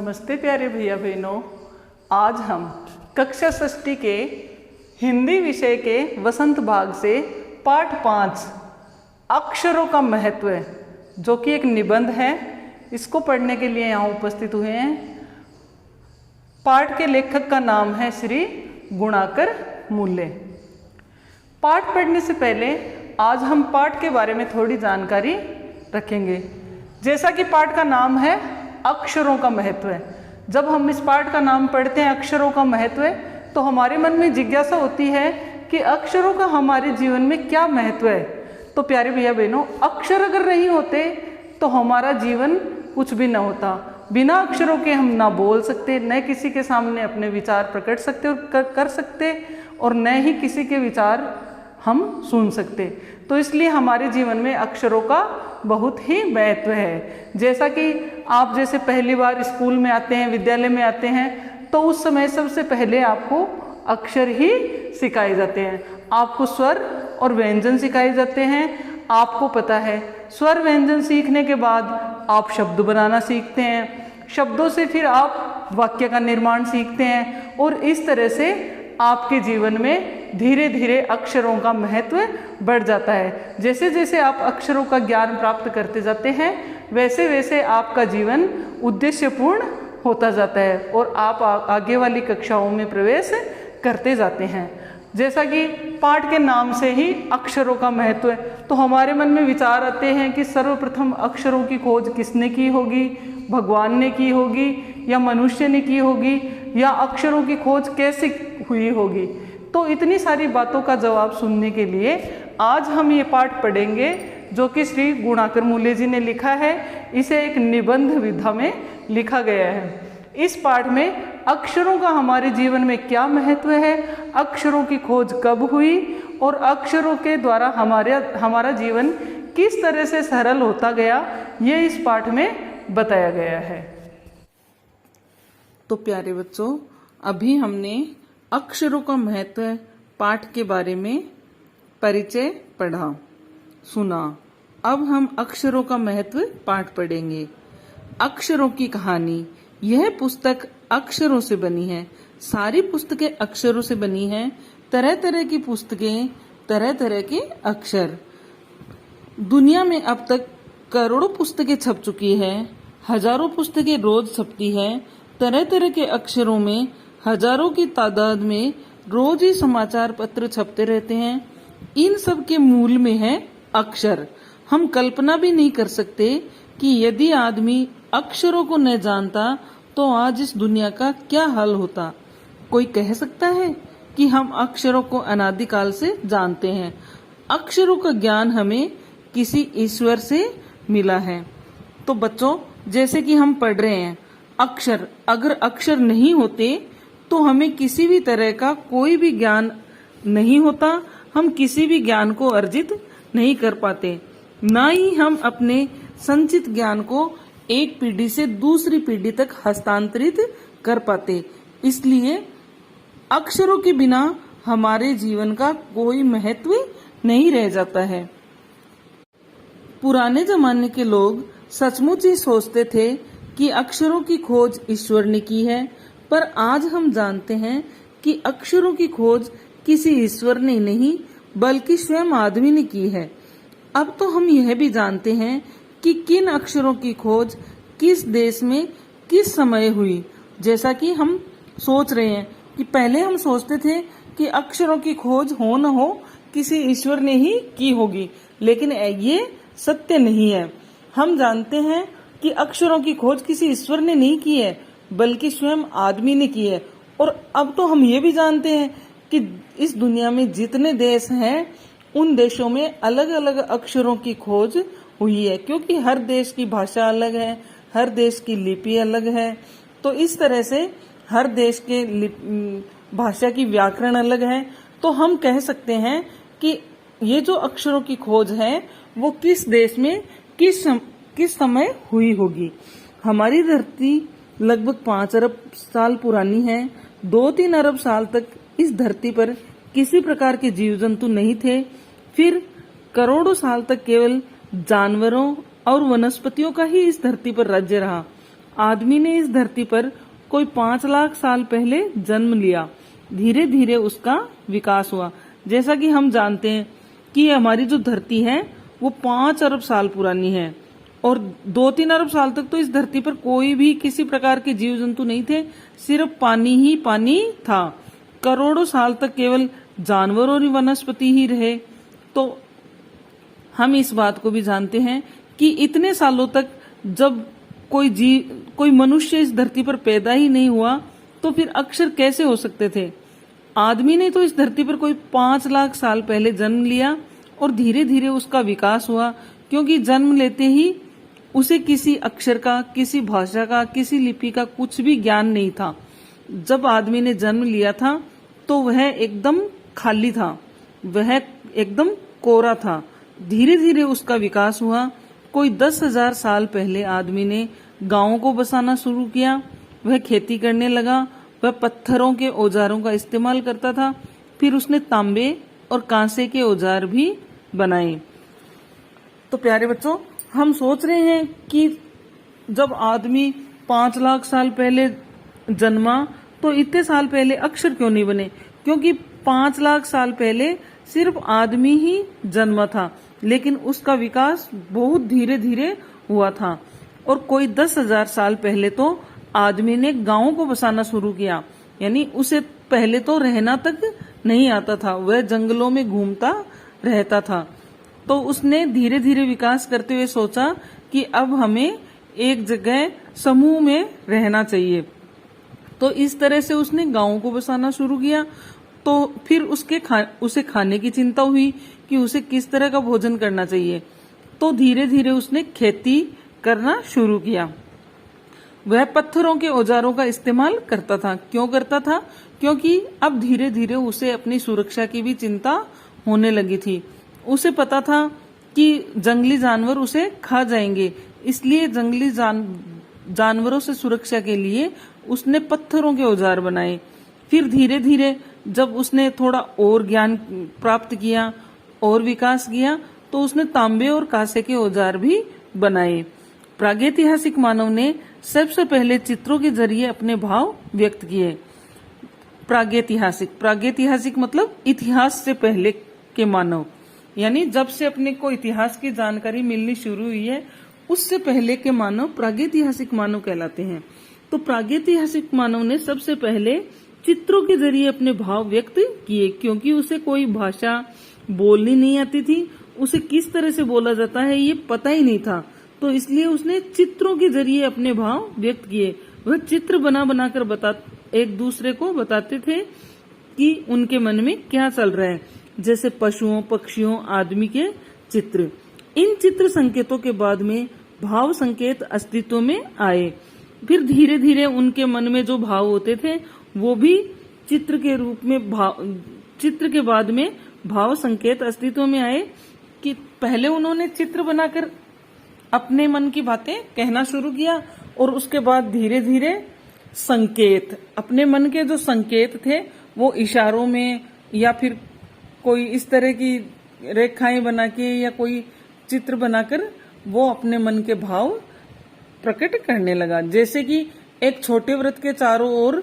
नमस्ते प्यारे भैया बहनों। आज हम कक्षा षष्ठी के हिंदी विषय के वसंत भाग से पाठ 5 अक्षरों का महत्व, जो कि एक निबंध है, इसको पढ़ने के लिए यहाँ उपस्थित हुए हैं। पाठ के लेखक का नाम है श्री गुणाकर मूल्य। पाठ पढ़ने से पहले आज हम पाठ के बारे में थोड़ी जानकारी रखेंगे। जैसा कि पाठ का नाम है अक्षरों का महत्व है, जब हम इस पाठ का नाम पढ़ते हैं अक्षरों का महत्व है, तो हमारे मन में जिज्ञासा होती है कि अक्षरों का हमारे जीवन में क्या महत्व है। तो प्यारे भैया बहनों, अक्षर अगर नहीं होते तो हमारा जीवन कुछ भी ना होता। बिना अक्षरों के हम ना बोल सकते, न किसी के सामने अपने विचार प्रकट सकते और कर सकते, और न ही किसी के विचार हम सुन सकते। तो इसलिए हमारे जीवन में अक्षरों का बहुत ही महत्व है। जैसा कि आप जैसे पहली बार स्कूल में आते हैं, विद्यालय में आते हैं, तो उस समय सबसे पहले आपको अक्षर ही सिखाए जाते हैं। आपको स्वर और व्यंजन सिखाए जाते हैं। आपको पता है, स्वर व्यंजन सीखने के बाद आप शब्द बनाना सीखते हैं। शब्दों से फिर आप वाक्य का निर्माण सीखते हैं, और इस तरह से आपके जीवन में धीरे धीरे अक्षरों का महत्व बढ़ जाता है। जैसे जैसे आप अक्षरों का ज्ञान प्राप्त करते जाते हैं, वैसे वैसे आपका जीवन उद्देश्यपूर्ण होता जाता है और आप आगे वाली कक्षाओं में प्रवेश करते जाते हैं। जैसा कि पाठ के नाम से ही अक्षरों का महत्व है, तो हमारे मन में विचार आते हैं कि सर्वप्रथम अक्षरों की खोज किसने की होगी? भगवान ने की होगी, या मनुष्य ने की होगी, या अक्षरों की खोज कैसे हुई होगी? तो इतनी सारी बातों का जवाब सुनने के लिए आज हम ये पाठ पढ़ेंगे, जो कि श्री गुणाकर मूल्य जी ने लिखा है। इसे एक निबंध विधा में लिखा गया है। इस पाठ में अक्षरों का हमारे जीवन में क्या महत्व है, अक्षरों की खोज कब हुई, और अक्षरों के द्वारा हमारा जीवन किस तरह से सरल होता गया, ये इस पाठ में बताया गया है। तो प्यारे बच्चों, अभी हमने अक्षरों का महत्व पाठ के बारे में परिचय पढ़ा, सुना। अब हम अक्षरों का महत्व पाठ पढ़ेंगे। अक्षरों की कहानी। यह पुस्तक अक्षरों से बनी है। सारी पुस्तकें अक्षरों से बनी हैं। तरह तरह की पुस्तकें, तरह तरह के अक्षर। दुनिया में अब तक करोड़ों पुस्तकें छप चुकी है। हजारों पुस्तकें रोज छपती है। तरह तरह के अक्षरों में हजारों की तादाद में रोज ही समाचार पत्र छपते रहते हैं। इन सब के मूल में है अक्षर। हम कल्पना भी नहीं कर सकते कि यदि आदमी अक्षरों को न जानता तो आज इस दुनिया का क्या हाल होता। कोई कह सकता है कि हम अक्षरों को अनादिकाल से जानते हैं। अक्षरों का ज्ञान हमें किसी ईश्वर से मिला है। तो बच्चों, जैसे कि हम पढ़ रहे हैं, अक्षर, अगर अक्षर नहीं होते तो हमें किसी भी तरह का कोई भी ज्ञान नहीं होता। हम किसी भी ज्ञान को अर्जित नहीं कर पाते, ना ही हम अपने संचित ज्ञान को एक पीढ़ी से दूसरी पीढ़ी तक हस्तांतरित कर पाते। इसलिए अक्षरों के बिना हमारे जीवन का कोई महत्व नहीं रह जाता है। पुराने जमाने के लोग सचमुच ही सोचते थे कि अक्षरों की खोज ईश्वर ने की है, पर आज हम जानते हैं कि अक्षरों की खोज किसी ईश्वर ने नहीं बल्कि स्वयं आदमी ने की है। अब तो हम यह भी जानते हैं कि किन अक्षरों की खोज किस देश में किस समय हुई। जैसा कि हम सोच रहे हैं कि पहले हम सोचते थे कि अक्षरों की खोज हो न हो किसी ईश्वर ने ही की होगी, लेकिन ये सत्य नहीं है। हम जानते हैं कि अक्षरों की खोज किसी ईश्वर ने नहीं की है बल्कि स्वयं आदमी ने की है। और अब तो हम ये भी जानते हैं कि इस दुनिया में जितने देश हैं, उन देशों में अलग अलग अक्षरों की खोज हुई है, क्योंकि हर देश की भाषा अलग है, हर देश की लिपि अलग है। तो इस तरह से हर देश के भाषा की व्याकरण अलग है। तो हम कह सकते हैं कि ये जो अक्षरों की खोज है वो किस देश में किस समय हुई होगी। हमारी धरती लगभग 5 अरब साल पुरानी है। 2-3 अरब साल तक इस धरती पर किसी प्रकार के जीव जंतु नहीं थे। फिर करोड़ों साल तक केवल जानवरों और वनस्पतियों का ही इस धरती पर राज्य रहा। आदमी ने इस धरती पर कोई 5 लाख साल पहले जन्म लिया। धीरे धीरे उसका विकास हुआ। जैसा कि हम जानते हैं कि हमारी जो धरती है वो 5 अरब साल पुरानी है और 2-3 अरब साल तक तो इस धरती पर कोई भी किसी प्रकार के जीव जंतु नहीं थे, सिर्फ पानी ही पानी था। करोड़ों साल तक केवल जानवर और वनस्पति ही रहे। तो हम इस बात को भी जानते हैं कि इतने सालों तक जब कोई मनुष्य इस धरती पर पैदा ही नहीं हुआ तो फिर अक्षर कैसे हो सकते थे। आदमी ने तो इस धरती पर कोई 5 लाख साल पहले जन्म लिया और धीरे धीरे उसका विकास हुआ, क्योंकि जन्म लेते ही उसे किसी अक्षर का, किसी भाषा का, किसी लिपि का कुछ भी ज्ञान नहीं था। जब आदमी ने जन्म लिया था तो वह एकदम खाली था, वह एकदम कोरा था। धीरे धीरे उसका विकास हुआ। कोई 10,000 साल पहले आदमी ने गांवों को बसाना शुरू किया। वह खेती करने लगा। वह पत्थरों के औजारों का इस्तेमाल करता था। फिर उसने तांबे और कांसे के औजार भी बनाए। तो प्यारे बच्चों, हम सोच रहे हैं कि जब आदमी 5 लाख साल पहले जन्मा तो इतने साल पहले अक्षर क्यों नहीं बने? क्योंकि 5 लाख साल पहले सिर्फ आदमी ही जन्मा था, लेकिन उसका विकास बहुत धीरे धीरे हुआ था। और कोई 10,000 साल पहले तो आदमी ने गांवों को बसाना शुरू किया, यानी उसे पहले तो रहना तक नहीं आता था, वह जंगलों में घूमता रहता था। तो उसने धीरे धीरे विकास करते हुए सोचा कि अब हमें एक जगह समूह में रहना चाहिए। तो इस तरह से उसने गांवों को बसाना शुरू किया। तो फिर उसे खाने की चिंता हुई कि उसे किस तरह का भोजन करना चाहिए। तो धीरे धीरे उसने खेती करना शुरू किया। वह पत्थरों के औजारों का इस्तेमाल करता था। क्यों करता था? क्योंकि अब धीरे धीरे उसे अपनी सुरक्षा की भी चिंता होने लगी थी। उसे पता था कि जंगली जानवर उसे खा जाएंगे, इसलिए जंगली जानवरों से सुरक्षा के लिए उसने पत्थरों के औजार बनाए। फिर धीरे धीरे जब उसने थोड़ा और ज्ञान प्राप्त किया और विकास किया तो उसने तांबे और कांसे के औजार भी बनाए। प्रागैतिहासिक मानव ने सबसे पहले चित्रों के जरिए अपने भाव व्यक्त किए। प्रागैतिहासिक मतलब इतिहास से पहले के मानव, यानी जब से अपने को इतिहास की जानकारी मिलनी शुरू हुई है उससे पहले के मानव प्रागैतिहासिक मानव कहलाते हैं। तो प्रागैतिहासिक मानव ने सबसे पहले चित्रों के जरिए अपने भाव व्यक्त किए, क्योंकि उसे कोई भाषा बोलनी नहीं आती थी, उसे किस तरह से बोला जाता है ये पता ही नहीं था। तो इसलिए उसने चित्रों के जरिए अपने भाव व्यक्त किए। वह चित्र बना बनाकर एक दूसरे को बताते थे कि उनके मन में क्या चल रहा है, जैसे पशुओं, पक्षियों, आदमी के चित्र। इन चित्र संकेतों के बाद में भाव संकेत अस्तित्व में आए। फिर धीरे धीरे उनके मन में जो भाव होते थे वो भी चित्र के रूप में चित्र के बाद में भाव संकेत अस्तित्व में आए। कि पहले उन्होंने चित्र बनाकर अपने मन की बातें कहना शुरू किया और उसके बाद धीरे धीरे संकेत, अपने मन के जो संकेत थे वो इशारों में या फिर कोई इस तरह की रेखाएं बना के या कोई चित्र बनाकर वो अपने मन के भाव प्रकट करने लगा। जैसे कि एक छोटे वृत्त के चारों ओर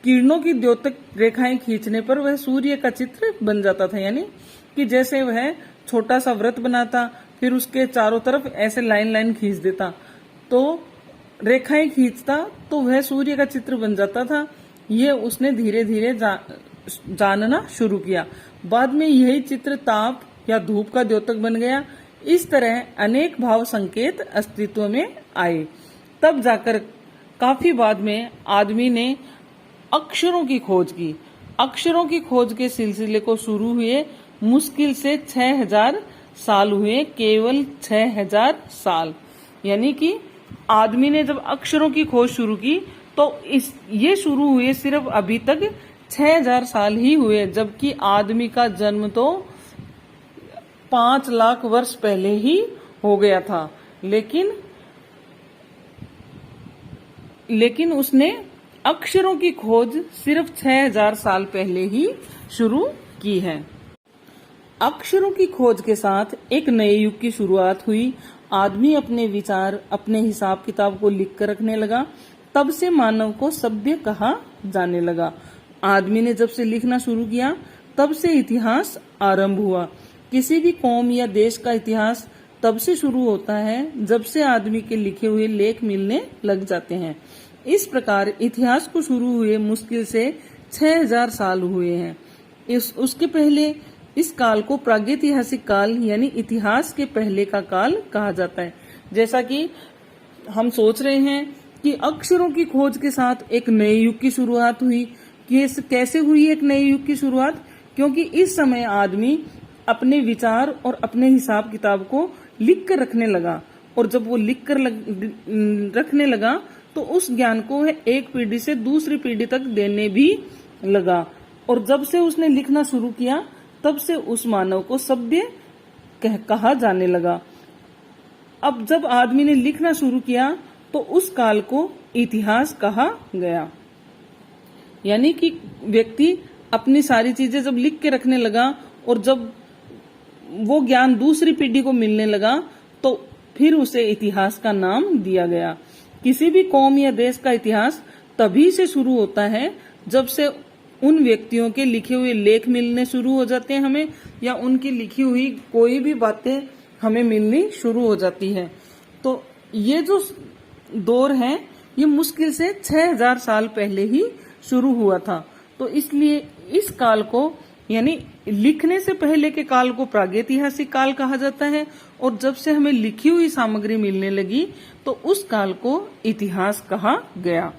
किरणों की द्योतक रेखाएं खींचने पर वह सूर्य का चित्र बन जाता था, यानी कि जैसे वह छोटा सा वृत्त बनाता फिर उसके चारों तरफ ऐसे लाइन लाइन खींच देता तो रेखाएं खींचता तो वह सूर्य का चित्र बन जाता था। ये उसने धीरे धीरे जानना शुरू किया। बाद में यही चित्र ताप या धूप का द्योतक बन गया। इस तरह अनेक भाव संकेत अस्तित्व में आए। तब जाकर काफी बाद में आदमी ने अक्षरों की खोज की। अक्षरों की खोज के सिलसिले को शुरू हुए मुश्किल से 6000 साल हुए, केवल 6000 साल। यानी कि आदमी ने जब अक्षरों की खोज शुरू की तो ये शुरू हुए सिर्फ अभी तक 6000 साल ही हुए, जबकि आदमी का जन्म तो 5 लाख वर्ष पहले ही हो गया था। लेकिन उसने अक्षरों की खोज सिर्फ 6000 साल पहले ही शुरू की है। अक्षरों की खोज के साथ एक नए युग की शुरुआत हुई। आदमी अपने विचार, अपने हिसाब किताब को लिख कर रखने लगा। तब से मानव को सभ्य कहा जाने लगा। आदमी ने जब से लिखना शुरू किया तब से इतिहास आरंभ हुआ। किसी भी कौम या देश का इतिहास तब से शुरू होता है जब से आदमी के लिखे हुए लेख मिलने लग जाते हैं। इस प्रकार इतिहास को शुरू हुए मुश्किल से 6000 साल हुए हैं। उसके पहले इस काल को प्रागैतिहासिक काल यानी इतिहास के पहले का काल कहा जाता है। जैसा कि हम सोच रहे हैं कि अक्षरों की खोज के साथ एक नए युग की शुरुआत हुई। कैसे हुई एक नए युग की शुरुआत? क्योंकि इस समय आदमी अपने विचार और अपने हिसाब किताब को लिख कर रखने लगा, और जब वो लिख कर रखने लगा तो उस ज्ञान को एक पीढ़ी से दूसरी पीढ़ी तक देने भी लगा। और जब से उसने लिखना शुरू किया तब से उस मानव को सभ्य कहा जाने लगा। अब जब आदमी ने लिखना शुरू किया तो उस काल को इतिहास कहा गया। यानी कि व्यक्ति अपनी सारी चीजें जब लिख के रखने लगा और जब वो ज्ञान दूसरी पीढ़ी को मिलने लगा तो फिर उसे इतिहास का नाम दिया गया। किसी भी कौम या देश का इतिहास तभी से शुरू होता है जब से उन व्यक्तियों के लिखे हुए लेख मिलने शुरू हो जाते हैं हमें, या उनकी लिखी हुई कोई भी बातें हमें मिलनी शुरू हो जाती है। तो ये जो दौर है ये मुश्किल से 6000 साल पहले ही शुरू हुआ था। तो इसलिए इस काल को यानी लिखने से पहले के काल को प्रागैतिहासिक काल कहा जाता है, और जब से हमें लिखी हुई सामग्री मिलने लगी तो उस काल को इतिहास कहा गया।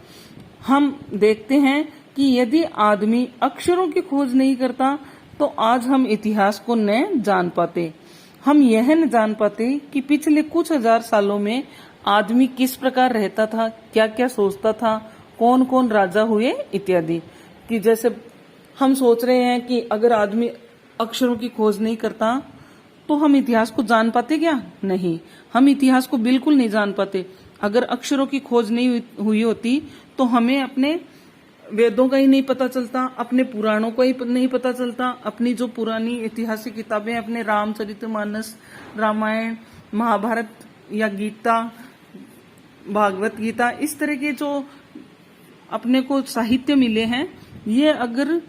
हम देखते हैं कि यदि आदमी अक्षरों की खोज नहीं करता तो आज हम इतिहास को न जान पाते। हम यह न जान पाते कि पिछले कुछ हजार सालों में आदमी किस प्रकार रहता था, क्या क्या सोचता था, कौन कौन राजा हुए इत्यादि। कि जैसे हम सोच रहे हैं कि अगर आदमी अक्षरों की खोज नहीं करता तो हम इतिहास को जान पाते क्या? नहीं, हम इतिहास को बिल्कुल नहीं जान पाते। अगर अक्षरों की खोज नहीं हुई होती तो हमें अपने वेदों का ही नहीं पता चलता, अपने पुराणों का ही नहीं पता चलता, अपनी जो पुरानी ऐतिहासिक किताबें, अपने रामचरितमानस, रामायण, महाभारत या गीता, भागवत गीता, इस तरह के जो अपने को साहित्य मिले हैं, ये अगर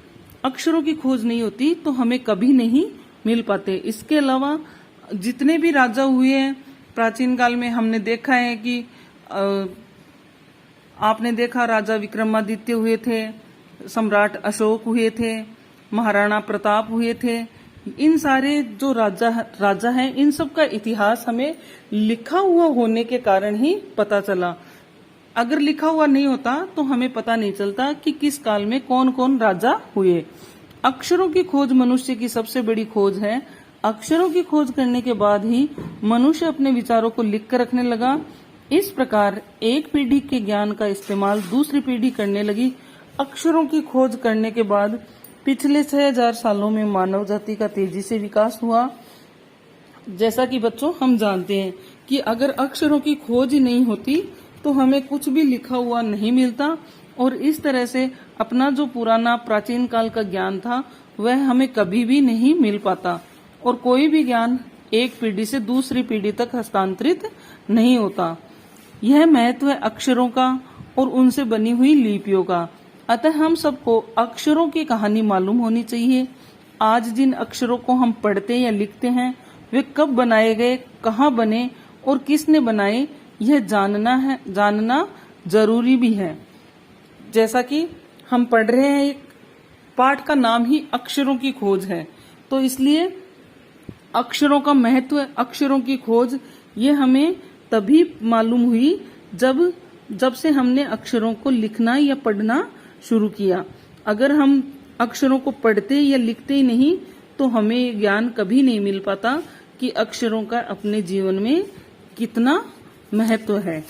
अक्षरों की खोज नहीं होती तो हमें कभी नहीं मिल पाते। इसके अलावा जितने भी राजा हुए हैं प्राचीन काल में, हमने देखा है कि आपने देखा राजा विक्रमादित्य हुए थे, सम्राट अशोक हुए थे, महाराणा प्रताप हुए थे। इन सारे जो राजा हैं, इन सब का इतिहास हमें लिखा हुआ होने के कारण ही पता चला। अगर लिखा हुआ नहीं होता तो हमें पता नहीं चलता कि किस काल में कौन कौन राजा हुए। अक्षरों की खोज मनुष्य की सबसे बड़ी खोज है। अक्षरों की खोज करने के बाद ही मनुष्य अपने विचारों को लिख कर रखने लगा। इस प्रकार एक पीढ़ी के ज्ञान का इस्तेमाल दूसरी पीढ़ी करने लगी। अक्षरों की खोज करने के बाद पिछले 6000 सालों में मानव जाति का तेजी से विकास हुआ। जैसा कि बच्चों हम जानते हैं कि अगर अक्षरों की खोज ही नहीं होती तो हमें कुछ भी लिखा हुआ नहीं मिलता, और इस तरह से अपना जो पुराना प्राचीन काल का ज्ञान था वह हमें कभी भी नहीं मिल पाता, और कोई भी ज्ञान एक पीढ़ी से दूसरी पीढ़ी तक हस्तांतरित नहीं होता। यह महत्व है अक्षरों का और उनसे बनी हुई लिपियों का। अतः हम सबको अक्षरों की कहानी मालूम होनी चाहिए। आज जिन अक्षरों को हम पढ़ते या लिखते हैं वे कब बनाए गए, कहाँ बने और किसने बनाए, यह जानना जरूरी भी है। जैसा कि हम पढ़ रहे हैं, एक पाठ का नाम ही अक्षरों की खोज है, तो इसलिए अक्षरों का महत्व, अक्षरों की खोज ये हमें तभी मालूम हुई जब से हमने अक्षरों को लिखना या पढ़ना शुरू किया। अगर हम अक्षरों को पढ़ते या लिखते ही नहीं तो हमें ज्ञान कभी नहीं मिल पाता कि अक्षरों का अपने जीवन में कितना महत्व है।